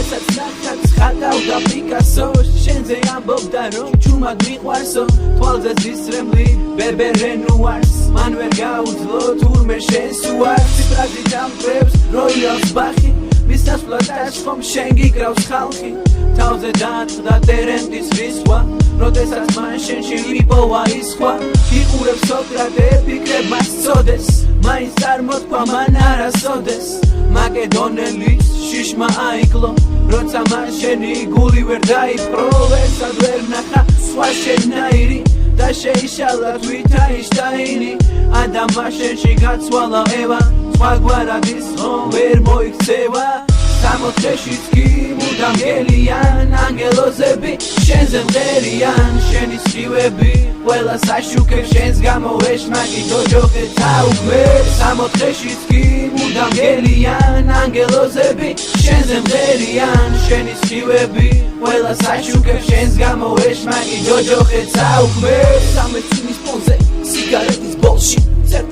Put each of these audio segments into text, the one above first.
როდესაც ნახატს ხატავდა პიკასო შენზე ამბობდა რომ ჩუმად მიყვარსო თვალზე ზისრემლი ბებერენუარს მან ვერ გაუძლო თურმე შენს უარს ციფრაჟი დამკრებს როიალს ბახი მის დასვლადაც ხომ შენ გიკრავს ხალხი თავზე დაატყდა ტერენტის რისხვა როდესაც მან შენში იპოვა ის ხვა იყურებს სოკრატე ფიქრებმა სწოდეს მაინც წარმოთქვა მან არასოდეს მაკედონელის შიშმა აიკლო როცა მან შენი გული ვერ დაიპყრო ვერსად ვერ ნახა სხვა შენნაირი და შეიშალა თვით აინშტაინი ადამმა შენში გაცვალა ევა სხვაგვარადის ხომ ვერ მოიქცევა სამოთხეშიც კი მუდამ გელიან ანგელოზები შენზე მღერიან შენი სხივები ყველა საშუქებს შენს გამო ეშმაკი ჯოჯოხე თაუქმე სამოთხეშიც კი მუდამ გელიან ანგელოზები შენზე მღერიან შენი სხივები ყველა საშუქებს შენს გამო ეშმაკი ჯოჯოხე თაუქმე სამეცინის პონზე სიგარეტის ბოლში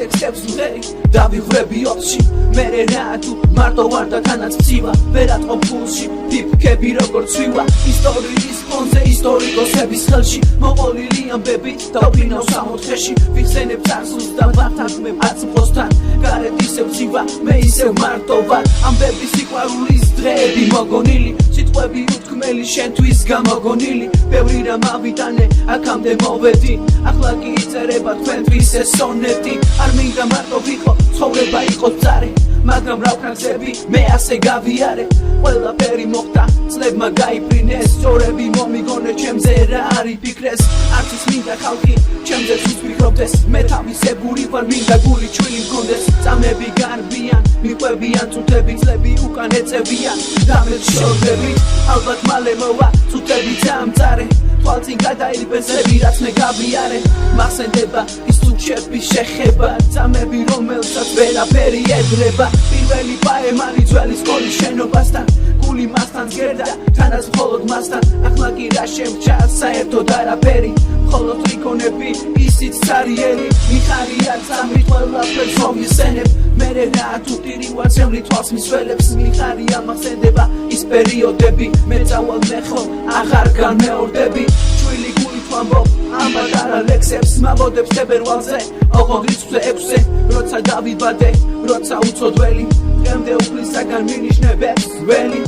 ტექსტებს მღერი დავიხრები ოცში მერე რა თუ მარტო ვარ და თანაც მცივა ვერატყო ფულში ფიფქები როგორც ცვივა ისტორიის ფონზე ისტორიკოსების ხელში მოყოლილი ამბებით დავფრინავ სამოთხეში ვიხსენებ წარსულს და ვართაგმებ აწმყოსთან გარეთ ისევ ცივა მე ისევ მარტო ვარ ამბები სიყვარულის დღეები მოგონილი სიტყვები უთქმელი შენთვის გამოგონილი ბევრი რამ ავიტანე აქამდე მოვედი ახლა კი იწერება თქვენთვის ეს სონეტი არ მინდა მარტო ვიყო ცხოვრება იყოს მწარე მაგრამ რა ვქარგზები მე ასე გავიარე ყველაფერი მოხდა წლებმა გაიფრინეს სწორები მომიგონე ჩემზე რა არის ფიქრეს არც ის მინდა ხალხი ჩემზე სულ ვფიქრობდეს მე თავისებური ვარ მინდა გული ჩვილი მქონდეს წამები გარბიან მიყვებიან წუთები წლები უკან ეწევიან დამეშორდებით ალბათ მალე მოვა წუთები წამწარე თვალწინ გადაიბეზები რაც მე გავიარე მახსენდება ის თუჩების შეხება წამები რომელსაც ვერაფერი ეძრება პირველი პაემანი ძველი სკოლის შენობასთან გული მასთან გერდა თანაც მხოლოდ მასთან ახლა კი რა შემჭა საერთოდ არაფერი მხოლოდ რიკონები ისიც цариელი მიხარია წამი ყველაფერს მომიხსენებ მერე რა თუ ტირი ვარ ჩემი თვალს მისველებს მიხარია მახსენდება ის პერიოდები მე წავალ მე ხომ აღარ განმეორდები ჩვილი გულით ვამბობ ამბად არა ლექსებს მამოდებს თებერვალზე ოღონდ რიცხვზე 6-ზე როცა დავიბადე როცა უწოდველი დღემდე უფლისაგან მინიშნებებს ველი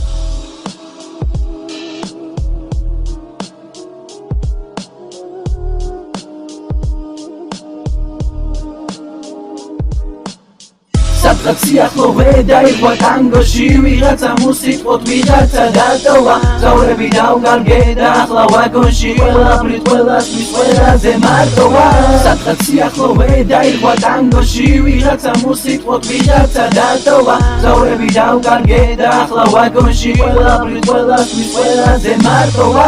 სადღაც სიახლოვე დაიხვა ტანგოში ვიღაცა მუსიკოთ ვიღაცა დატოვა ცხოვრები დავგარგე და ახლა ვაგონში ყველაფრით ყველასთვის ყველაზე მარტოა სადღაც სიახლოვე დაიხვა ტანგოში ვიღაცა მუსიკოთ ვიღაცა დატოვა ცხოვრები დავგარგე და ახლა ვაგონში ყველაფრით ყველასთვის ყველაზე მარტოა